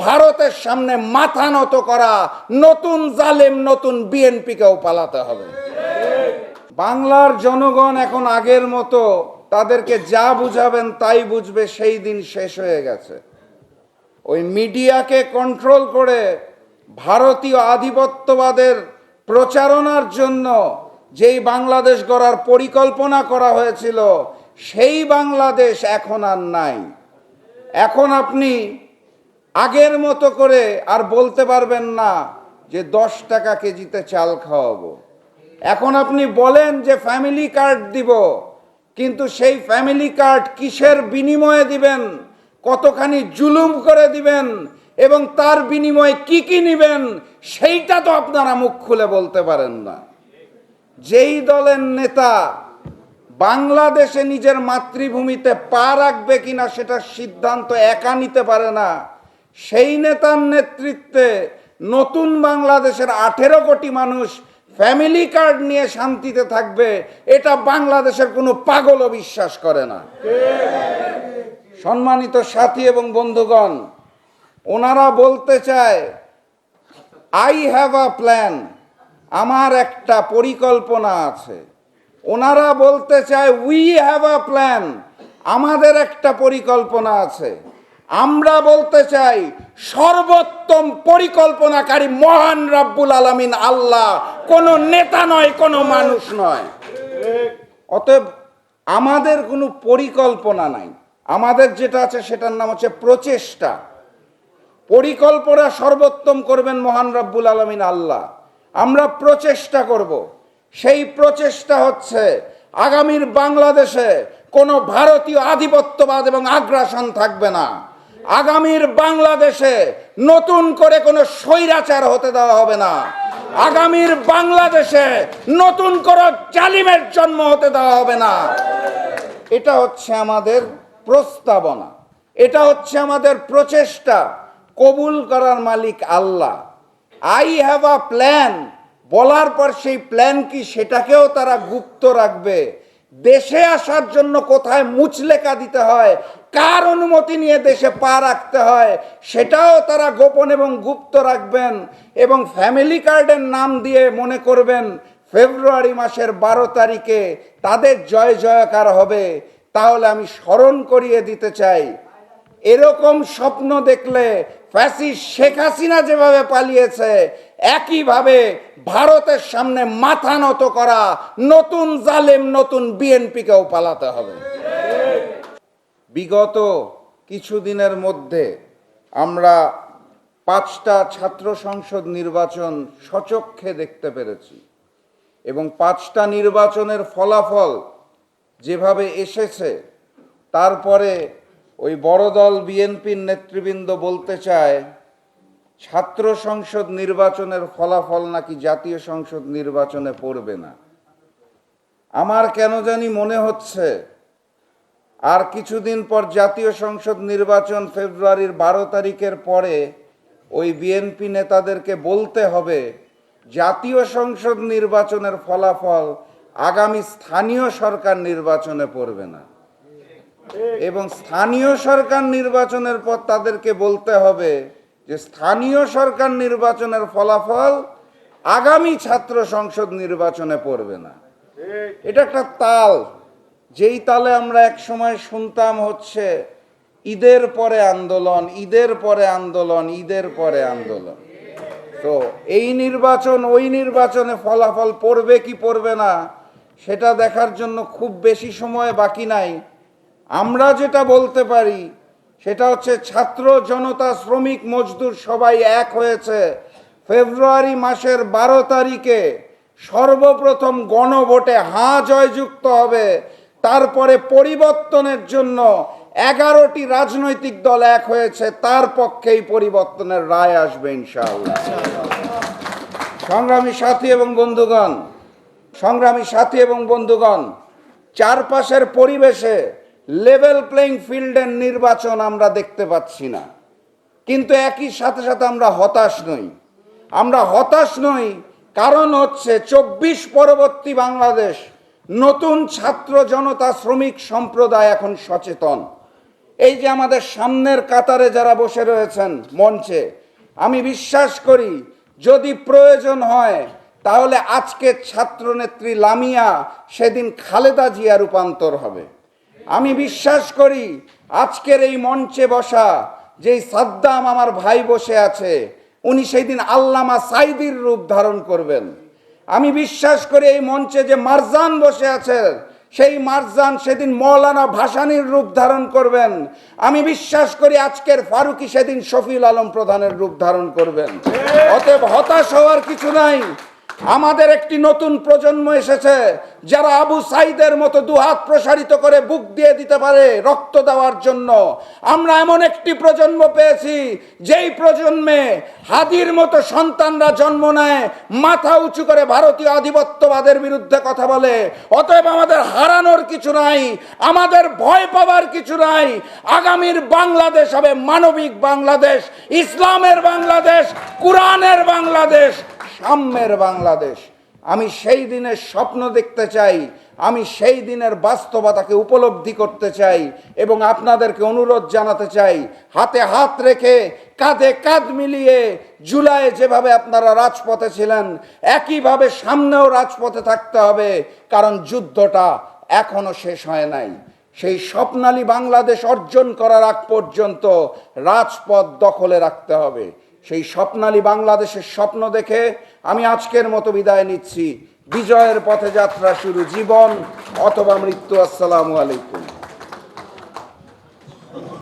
ভারতের সামনে মাথা নত করা নতুন জালেম নতুন বিএনপিকেও পালাতে হবে। বাংলার জনগণ এখন আগের মতো তাদেরকে যা বুঝাবেন তাই বুঝবে, সেই দিন শেষ হয়ে গেছে। ওই মিডিয়াকে কন্ট্রোল করে ভারতীয় আধিপত্যবাদের প্রচারণার জন্য যেই বাংলাদেশ গড়ার পরিকল্পনা করা হয়েছিল, সেই বাংলাদেশ এখন আর নাই। এখন আপনি আগের মতো করে আর বলতে পারবেন না যে 10 টাকা কেজিতে চাল খাওয়াবো। এখন আপনি বলেন যে ফ্যামিলি কার্ড দিব, কিন্তু সেই ফ্যামিলি কার্ড কিসের বিনিময়ে দিবেন, কতখানি জুলুম করে দিবেন এবং তার বিনিময়ে কি কি নিবেন, সেইটা তো আপনারা মুখ খুলে বলতে পারেন না। যেই দলের নেতা বাংলাদেশে নিজের মাতৃভূমিতে পা রাখবে কিনা সেটার সিদ্ধান্ত একা নিতে পারে না, সেই নেতার নেতৃত্বে নতুন বাংলাদেশের 18 কোটি মানুষ ফ্যামিলি কার্ড নিয়ে শান্তিতে থাকবে, এটা বাংলাদেশের কোনো পাগলও বিশ্বাস করে না। সম্মানিত সাথী এবং বন্ধুগণ, ওনারা বলতে চায় আই হ্যাভ আ প্ল্যান, আমার একটা পরিকল্পনা আছে। ওনারা বলতে চায় উই হ্যাভ আ প্ল্যান, আমাদের একটা পরিকল্পনা আছে। আমরা বলতে চাই সর্বোত্তম পরিকল্পনাকারী মহান রব্বুল আলামিন আল্লাহ, কোনো নেতা নয়, কোনো মানুষ নয়। অতএব আমাদের কোনো পরিকল্পনা নাই, আমাদের যেটা আছে সেটার নাম হচ্ছে প্রচেষ্টা। পরিকল্পনা সর্বোত্তম করবেন মহান রব্বুল আলামিন আল্লাহ, আমরা প্রচেষ্টা করব। সেই প্রচেষ্টা হচ্ছে আগামীর বাংলাদেশে কোনো ভারতীয় আধিপত্যবাদ এবং আগ্রাসন থাকবে না। আগামীর বাংলাদেশে নতুন করে কোনো স্বৈরাচার হতে দেওয়া হবে না। আগামীর বাংলাদেশে নতুন করে জালিমের জন্ম হতে দেওয়া হবে না। এটা হচ্ছে আমাদের প্রস্তাবনা, এটা হচ্ছে আমাদের প্রচেষ্টা। কবুল করার মালিক আল্লাহ। আই হ্যাভ আ প্ল্যান বলার পর সেই প্ল্যান কি সেটাকেও তারা গুপ্ত রাখবে। দেশে আসার জন্য কোথায় মুচলেকা দিতে হয়, কার অনুমতি নিয়ে দেশে পা রাখতে হয়, সেটাও তারা গোপন এবং গুপ্ত রাখবেন। এবং ফ্যামিলি কার্ডের নাম দিয়ে মনে করবেন ফেব্রুয়ারি মাসের 12 তারিখে তাদের জয় জয়কার হবে। তাহলে আমি স্মরণ করিয়ে দিতে চাই, এরকম স্বপ্ন দেখলে ফ্যাসিস্ট শেখ হাসিনা যেভাবে পালিয়েছে, একইভাবে ভারতের সামনে মাথা নত করা নতুন জালেম নতুন বিএনপিকেও পালাতে হবে। বিগত কিছুদিনের মধ্যে আমরা 5টা ছাত্র সংসদ নির্বাচন সচক্ষে দেখতে পেরেছি এবং 5টা নির্বাচনের ফলাফল যেভাবে এসেছে, তারপরে ওই বড় দল বিএনপির নেতৃবৃন্দ বলতে চায় ছাত্র সংসদ নির্বাচনের ফলাফল নাকি জাতীয় সংসদ নির্বাচনে পড়বে না। আমার কেন জানি মনে হচ্ছে আর কিছুদিন পর জাতীয় সংসদ নির্বাচন ফেব্রুয়ারির 12 তারিখের পরে ওই বিএনপি নেতাদেরকে বলতে হবে জাতীয় সংসদ নির্বাচনের ফলাফল আগামী স্থানীয় সরকার নির্বাচনে পড়বে না, এবং স্থানীয় সরকার নির্বাচনের পর তাদেরকে বলতে হবে যে স্থানীয় সরকার নির্বাচনের ফলাফল আগামী ছাত্র সংসদ নির্বাচনে পড়বে না। এটা একটা তাল, যেই তালে আমরা এক সময় শুনতাম হচ্ছে ঈদের পরে আন্দোলন, ঈদের পরে আন্দোলন, ঈদের পরে আন্দোলন। তো এই নির্বাচন ওই নির্বাচনে ফলাফল পড়বে কি পড়বে না সেটা দেখার জন্য খুব বেশি সময় বাকি নাই। আমরা যেটা বলতে পারি সেটা হচ্ছে ছাত্র জনতা শ্রমিক মজদুর সবাই এক হয়েছে ফেব্রুয়ারি মাসের 12 তারিখে সর্বপ্রথম গণভোটে হাঁ জয়যুক্ত হবে। তারপরে পরিবর্তনের জন্য 11টি রাজনৈতিক দল এক হয়েছে, তার পক্ষেই পরিবর্তনের রায় আসবে ইনশাআল্লাহ। সংগ্রামী সাথী এবং বন্ধুগণ, সংগ্রামী সাথী এবং বন্ধুগণ, চারপাশের পরিবেশে লেভেল প্লেইং ফিল্ডের নির্বাচন আমরা দেখতে পাচ্ছি না, কিন্তু একই সাথে সাথে আমরা হতাশ নই। আমরা হতাশ নই কারণ হচ্ছে 24 পরবর্তী বাংলাদেশ, নতুন ছাত্র জনতা শ্রমিক সম্প্রদায় এখন সচেতন এই যে আমাদের সামনের কাতারে যারা বসে রয়েছেন মঞ্চে, আমি বিশ্বাস করি যদি প্রয়োজন হয় তাহলে আজকে ছাত্রনেত্রী লামিয়া সেদিন খালেদা জিয়া রূপান্তর হবে। আমি বিশ্বাস করি আজকের এই মঞ্চে বসা যেই সাদ্দাম আমার ভাই বসে আছে, উনি সেই দিন আল্লামা সাইদির রূপ ধারণ করবেন। আমি বিশ্বাস করি এই মঞ্চে যে মারজান বসে আছে, সেই মারজান সেদিন মৌলানা ভাসানীর রূপ ধারণ করবেন। আমি বিশ্বাস করি আজকের ফারুকী সেদিন শফিউল আলম প্রধানের রূপ ধারণ করবেন। অতএব হতাশ হওয়ার কিছু নাই। আমাদের একটি নতুন প্রজন্ম এসেছে যারা আবু সাইদের মতো দুহাত প্রসারিত করে বুক দিয়ে দিতে পারে রক্ত দেওয়ার জন্য। আমরা এমন একটি প্রজন্ম পেয়েছি যেই প্রজন্মে হাদির মতো সন্তানরা জন্ম নেয়, মাথা উঁচু করে ভারতীয় আধিপত্যবাদের বিরুদ্ধে কথা বলে। অতএব আমাদের হারানোর কিছু নাই, আমাদের ভয় পাওয়ার কিছু নাই। আগামীর বাংলাদেশ হবে মানবিক বাংলাদেশ, ইসলামের বাংলাদেশ, কোরআনের বাংলাদেশ, সাম্যের বাংলাদেশ। আমি সেই দিনের স্বপ্ন দেখতে চাই, আমি সেই দিনের বাস্তবতাকে উপলব্ধি করতে চাই এবং আপনাদেরকে অনুরোধ জানাতে চাই, হাতে হাত রেখে কাঁধে কাঁধ মিলিয়ে জুলাই যেভাবে আপনারা রাজপথে ছিলেন একইভাবে সামনেও রাজপথে থাকতে হবে। কারণ যুদ্ধটা এখনো শেষ হয় নাই। সেই স্বপ্নালী বাংলাদেশ অর্জন করার আগ পর্যন্ত রাজপথ দখলে রাখতে হবে। সেই স্বপ্নালী বাংলাদেশের স্বপ্ন দেখে আমি আজকের মতো বিদায় নিচ্ছি। বিজয়ের পথে যাত্রা শুরু, জীবন অথবা মৃত্যু। আসসালামু আলাইকুম।